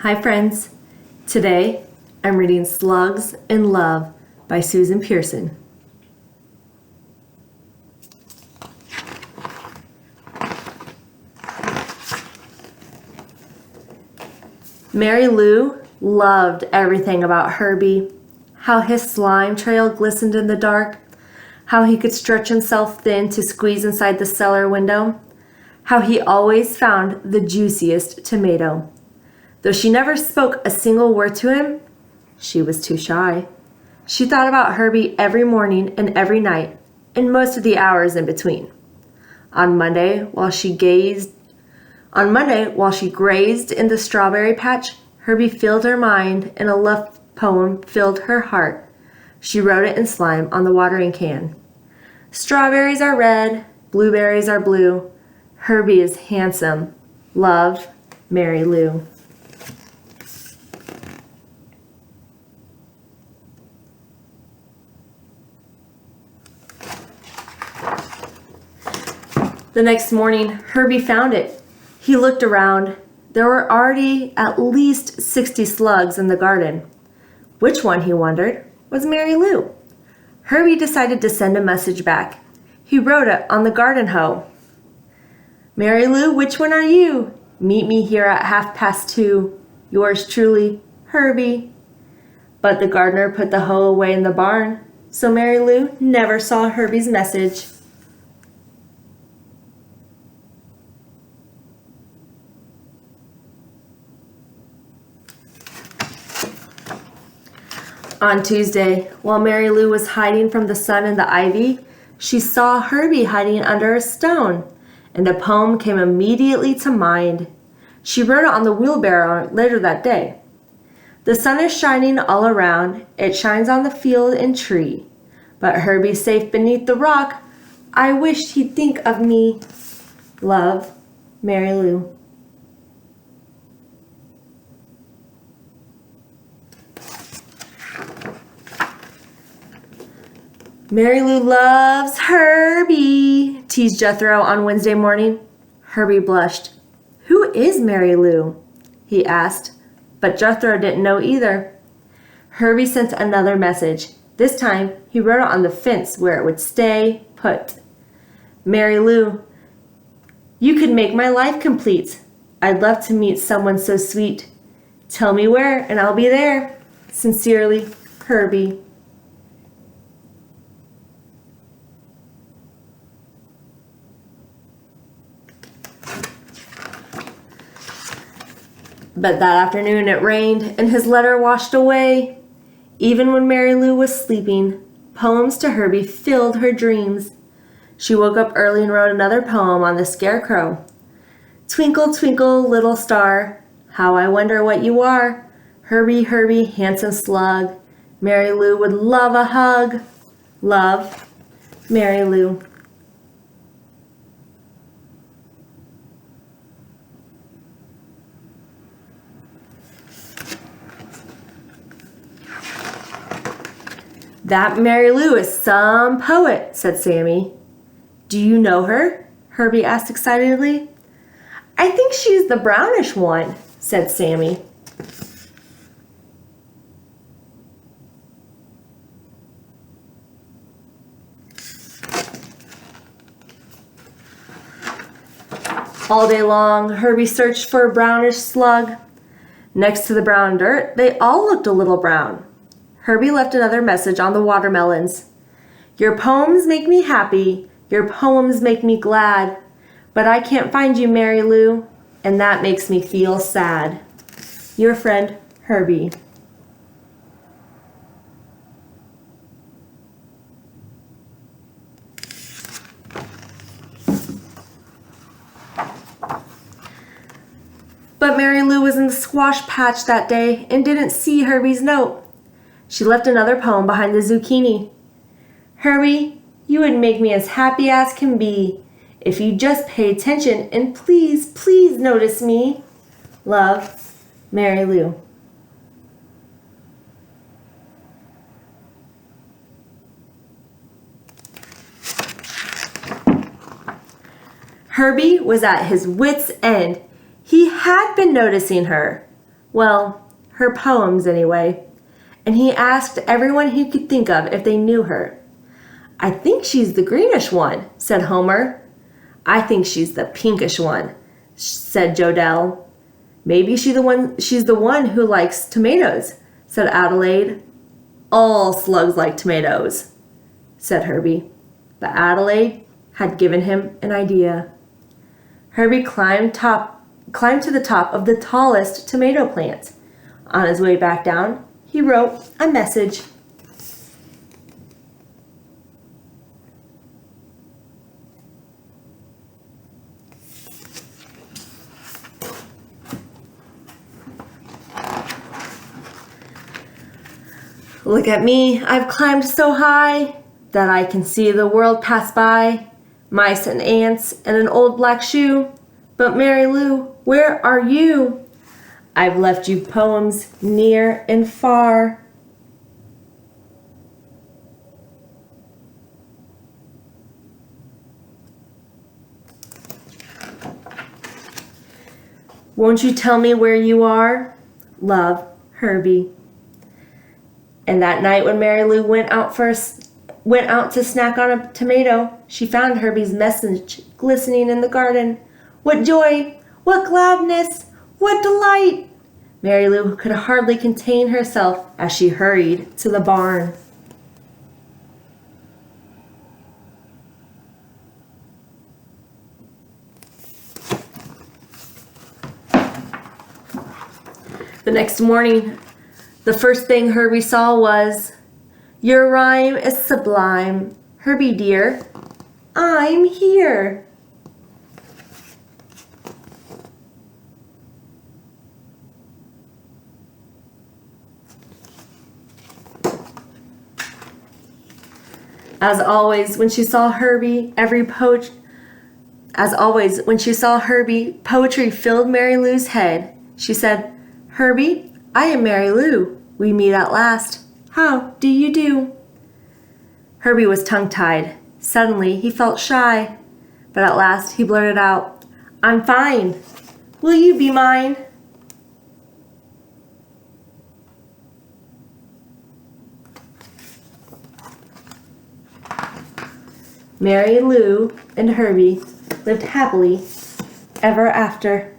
Hi friends, today I'm reading Slugs in Love by Susan Pearson. Mary Lou loved everything about Herbie, how his slime trail glistened in the dark, how he could stretch himself thin to squeeze inside the cellar window, how he always found the juiciest tomato. Though she never spoke a single word to him, she was too shy. She thought about Herbie every morning and every night, and most of the hours in between. On Monday, while she grazed in the strawberry patch, Herbie filled her mind and a love poem filled her heart. She wrote it in slime on the watering can. Strawberries are red, blueberries are blue. Herbie is handsome. Love, Mary Lou. The next morning, Herbie found it. He looked around. There were already at least 60 slugs in the garden. Which one, he wondered, was Mary Lou? Herbie decided to send a message back. He wrote it on the garden hoe. Mary Lou, which one are you? Meet me here at 2:30. Yours truly, Herbie. But the gardener put the hoe away in the barn, so Mary Lou never saw Herbie's message. On Tuesday, while Mary Lou was hiding from the sun in the ivy, she saw Herbie hiding under a stone, and a poem came immediately to mind. She wrote it on the wheelbarrow later that day. The sun is shining all around, it shines on the field and tree, but Herbie's safe beneath the rock. I wished he'd think of me. Love, Mary Lou. Mary Lou loves Herbie, teased Jethro on Wednesday morning. Herbie blushed. Who is Mary Lou? He asked, but Jethro didn't know either. Herbie sent another message. This time, he wrote it on the fence where it would stay put. Mary Lou, you could make my life complete. I'd love to meet someone so sweet. Tell me where and I'll be there. Sincerely, Herbie. But that afternoon it rained, and his letter washed away. Even when Mary Lou was sleeping, poems to Herbie filled her dreams. She woke up early and wrote another poem on the scarecrow. Twinkle, twinkle, little star, how I wonder what you are. Herbie, Herbie, handsome slug, Mary Lou would love a hug. Love, Mary Lou. That Mary Lou is some poet, said Sammy. Do you know her? Herbie asked excitedly. I think she's the brownish one, said Sammy. All day long, Herbie searched for a brownish slug. Next to the brown dirt, they all looked a little brown. Herbie left another message on the watermelons. Your poems make me happy, your poems make me glad, but I can't find you, Mary Lou, and that makes me feel sad. Your friend, Herbie. But Mary Lou was in the squash patch that day and didn't see Herbie's note. She left another poem behind the zucchini. Herbie, you would make me as happy as can be if you just pay attention and please, please notice me. Love, Mary Lou. Herbie was at his wits' end. He had been noticing her, Well, her poems anyway. And he asked everyone he could think of if they knew her. "I think she's the greenish one," said Homer. "I think she's the pinkish one," said Jodelle. "Maybe she's the one who likes tomatoes," said Adelaide. "All slugs like tomatoes," said Herbie. But Adelaide had given him an idea. Herbie climbed to the top of the tallest tomato plant. On his way back down, he wrote a message. "Look at me, I've climbed so high that I can see the world pass by. Mice and ants and an old black shoe. But Mary Lou, where are you? I've left you poems near and far." "Won't you tell me where you are? Love, Herbie." And that night when Mary Lou went out to snack on a tomato, she found Herbie's message glistening in the garden. What joy! What gladness! What delight! Mary Lou could hardly contain herself as she hurried to the barn. The next morning, the first thing Herbie saw was, "Your rhyme is sublime, Herbie dear, I'm here." As always, when she saw Herbie, poetry filled Mary Lou's head. She said, "Herbie, I am Mary Lou. We meet at last. How do you do?" Herbie was tongue-tied. Suddenly, he felt shy. But at last, he blurted out, "I'm fine. Will you be mine?" Mary Lou and Herbie lived happily ever after.